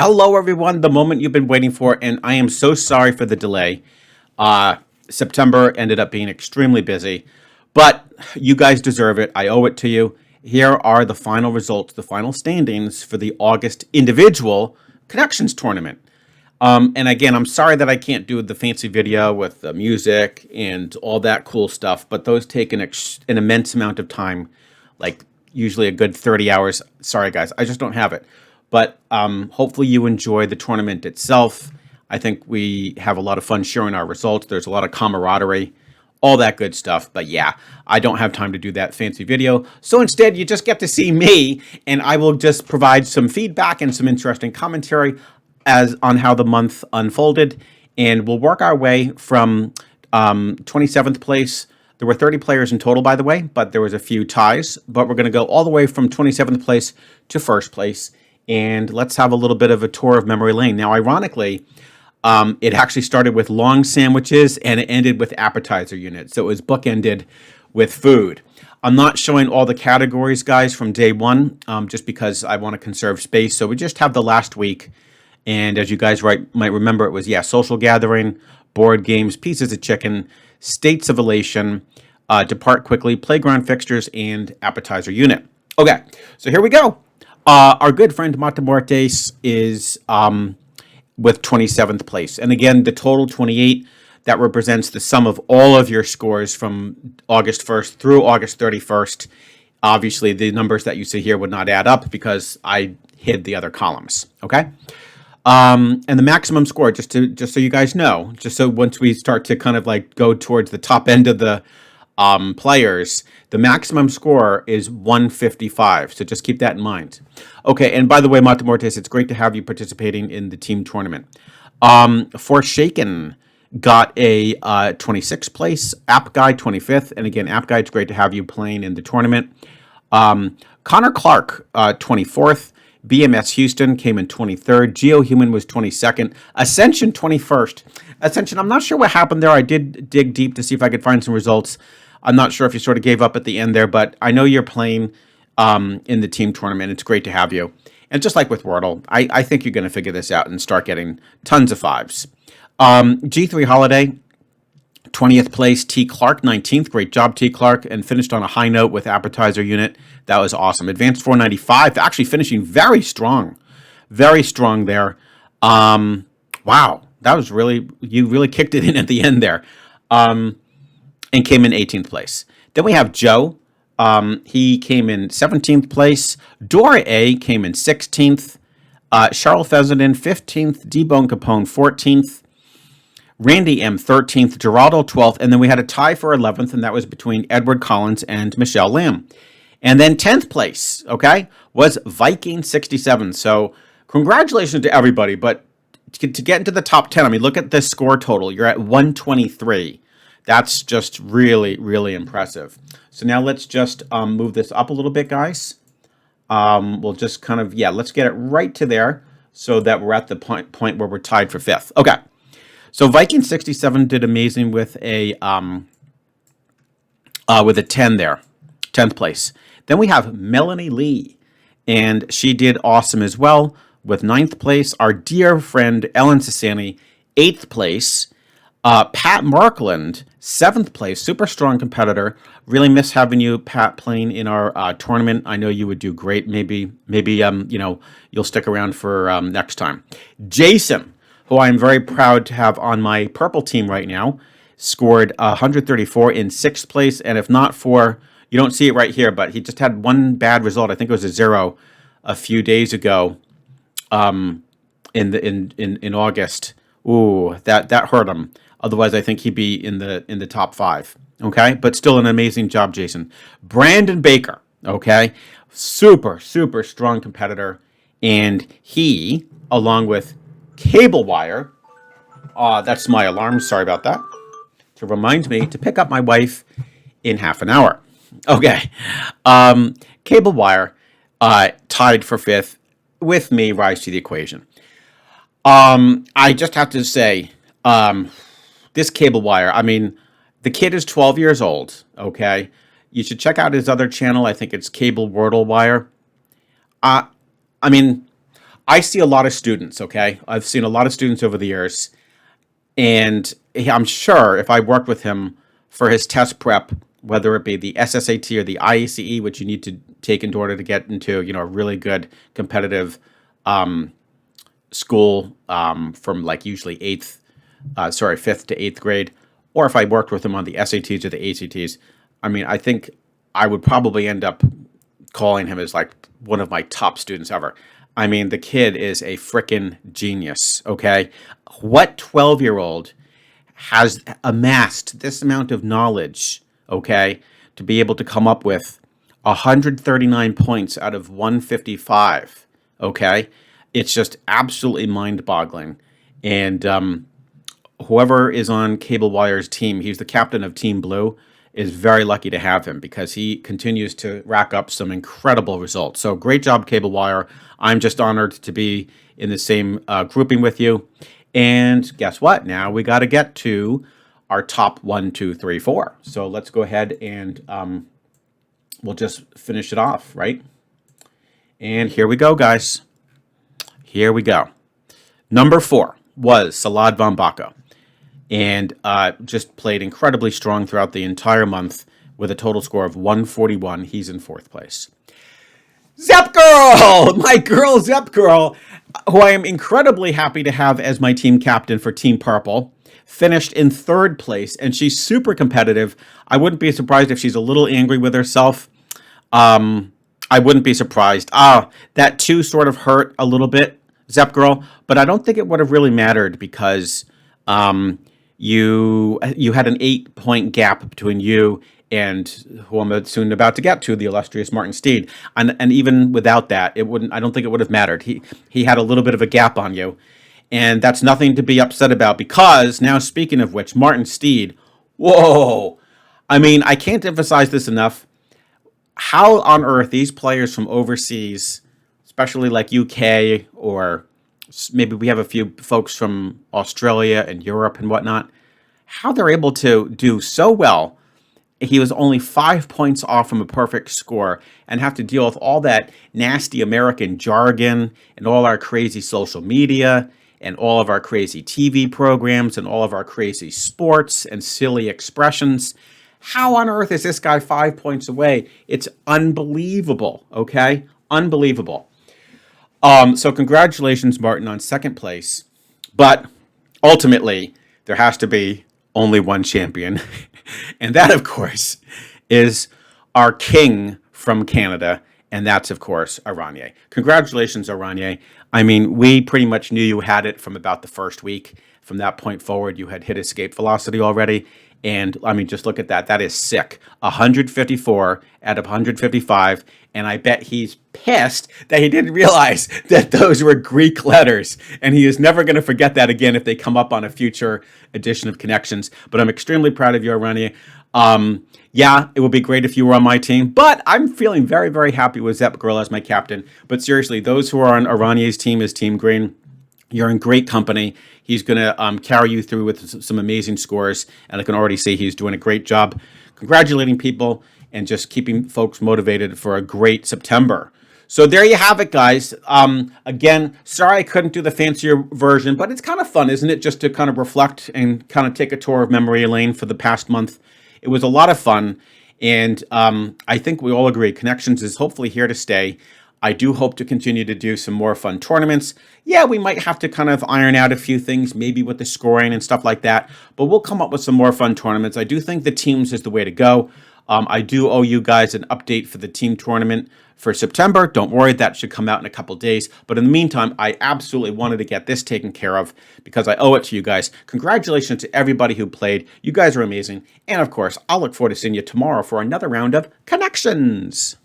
Hello, everyone. The moment you've been waiting for, and I am so sorry for the delay. Uh, September ended up being extremely busy, but you guys deserve it. I owe it to you. Here are the final results, the final standings for the August individual connections tournament. And again, I'm sorry that I can't do the fancy video with the music and all that cool stuff, but those take an immense amount of time, like usually a good 30 hours. Sorry, guys, I just don't have it. But hopefully you enjoy the tournament itself. I think we have a lot of fun sharing our results. There's a lot of camaraderie, all that good stuff. But yeah, I don't have time to do that fancy video. So instead, you just get to see me, and I will just provide some feedback and some interesting commentary as on how the month unfolded. And we'll work our way from 27th place. There were 30 players in total, by the way, but there was a few ties. But we're going to go all the way from 27th place to first place. And let's have a little bit of a tour of memory lane. Now, ironically, it actually started with long sandwiches and it ended with appetizer units. So it was bookended with food. I'm not showing all the categories, guys, from day one, just because I want to conserve space. So we just have the last week. And as you guys might remember, it was, social gathering, board games, pieces of chicken, states of elation, depart quickly, playground fixtures, and appetizer unit. Okay, so here we go. Our good friend Matamortes is with 27th place. And again, the total 28, that represents the sum of all of your scores from August 1st through August 31st. Obviously, the numbers that you see here would not add up because I hid the other columns, okay? And the maximum score, just so you guys know, just so once we start to kind of like go towards the top end of the players, the maximum score is 155. So just keep that in mind. Okay, and by the way, Matamortes, it's great to have you participating in the team tournament. Forshaken got a 26th place, App Guy 25th, and again, App Guy, it's great to have you playing in the tournament. Connor Clark 24th. BMS Houston came in 23rd. GeoHuman was 22nd. Ascension 21st. Ascension, I'm not sure what happened there. I did dig deep to see if I could find some results. I'm not sure if you sort of gave up at the end there, but I know you're playing in the team tournament. It's great to have you. And just like with Wordle, I think you're going to figure this out and start getting tons of fives. G3 Holiday, 20th place. T. Clark, 19th. Great job, T. Clark. And finished on a high note with appetizer unit. That was awesome. Advanced 495, actually finishing very strong. Very strong there. Wow. That was you really kicked it in at the end there. And came in 18th place. Then we have Joe. He came in 17th place. Dora A came in 16th. Charles Fessenden, 15th. D-Bone Capone, 14th. Randy M, 13th. Geraldo, 12th. And then we had a tie for 11th, and that was between Edward Collins and Michelle Lamb. And then 10th place, okay, was Viking 67. So congratulations to everybody. But to get into the top 10, I mean, look at the score total. You're at 123. That's just really, really impressive. So now let's just move this up a little bit, guys. We'll just kind of, let's get it right to there so that we're at the point where we're tied for 5th. Okay. So Viking 67 did amazing with a 10 there, 10th place. Then we have Melanie Lee, and she did awesome as well with 9th place. Our dear friend Ellen Sassani, 8th place. Pat Markland, 7th place, super strong competitor. Really miss having you, Pat, playing in our tournament. I know you would do great. Maybe you'll stick around for next time. Jason, who I am very proud to have on my purple team right now, scored 134 in 6th place. And if not for, you don't see it right here, but he just had one bad result. I think it was a 0 a few days ago in August. Ooh, that hurt him. Otherwise, I think he'd be in the top 5. Okay, but still an amazing job, Jason. Brandon Baker. Okay, super strong competitor, and he, along with Cable Wire. That's my alarm. Sorry about that. To remind me to pick up my wife in half an hour. Okay, Cable Wire tied for 5th with me. Rise to the equation. I just have to say, this Cable Wire, I mean, the kid is 12 years old, okay? You should check out his other channel. I think it's Cable Wordle Wire. I mean, I see a lot of students, okay? I've seen a lot of students over the years, and I'm sure if I worked with him for his test prep, whether it be the SSAT or the IACE, which you need to take in order to get into, a really good competitive school from like usually fifth to eighth grade, or if I worked with him on the SATs or the ACTs, I mean, I think I would probably end up calling him as like one of my top students ever. I mean, the kid is a freaking genius, okay? What 12-year-old has amassed this amount of knowledge, okay, to be able to come up with 139 points out of 155, okay? It's just absolutely mind-boggling. And whoever is on Cable Wire's team, he's the captain of Team Blue, is very lucky to have him because he continues to rack up some incredible results. So great job, Cable Wire. I'm just honored to be in the same grouping with you. And guess what? Now we got to get to our top 1, 2, 3, 4. So let's go ahead and we'll just finish it off, right? And here we go, guys. Here we go. Number 4 was Salad Von Baco, and just played incredibly strong throughout the entire month with a total score of 141. He's in 4th place. Zep Girl! My girl, Zep Girl, who I am incredibly happy to have as my team captain for Team Purple, finished in 3rd place, and she's super competitive. I wouldn't be surprised if she's a little angry with herself. I wouldn't be surprised. That 2 sort of hurt a little bit, Zep Girl, but I don't think it would have really mattered because you had an 8-point gap between you and who I'm soon about to get to, the illustrious Martin Steed. And even without that, I don't think it would have mattered. He had a little bit of a gap on you. And that's nothing to be upset about because now, speaking of which, Martin Steed, whoa. I mean, I can't emphasize this enough. How on earth these players from overseas, especially like UK, or maybe we have a few folks from Australia and Europe and whatnot, how they're able to do so well. He was only 5 points off from a perfect score and have to deal with all that nasty American jargon and all our crazy social media and all of our crazy TV programs and all of our crazy sports and silly expressions. How on earth is this guy 5 points away? It's unbelievable, okay? Unbelievable. So congratulations, Martin, on 2nd place. But ultimately, there has to be only one champion. And that, of course, is our king from Canada. And that's, of course, Aranye. Congratulations, Aranye. I mean, we pretty much knew you had it from about the first week. From that point forward, you had hit escape velocity already. And, I mean, just look at that. That is sick. 154 out of 155. And I bet he's pissed that he didn't realize that those were Greek letters. And he is never going to forget that again if they come up on a future edition of Connections. But I'm extremely proud of you, Aranye. Yeah, it would be great if you were on my team, but I'm feeling very, very happy with Zep Girl as my captain. But seriously, those who are on Aranye's team is Team Green. You're in great company. He's going to carry you through with some amazing scores, and I can already see he's doing a great job congratulating people and just keeping folks motivated for a great September. So there you have it, guys. Again, sorry I couldn't do the fancier version, but it's kind of fun, isn't it, just to kind of reflect and kind of take a tour of memory lane for the past month. It was a lot of fun, and I think we all agree Connections is hopefully here to stay. I do hope to continue to do some more fun tournaments. Yeah, we might have to kind of iron out a few things, maybe with the scoring and stuff like that, but we'll come up with some more fun tournaments. I do think the teams is the way to go. I do owe you guys an update for the team tournament for September. Don't worry, that should come out in a couple days. But in the meantime, I absolutely wanted to get this taken care of because I owe it to you guys. Congratulations to everybody who played. You guys are amazing. And of course, I'll look forward to seeing you tomorrow for another round of Connections.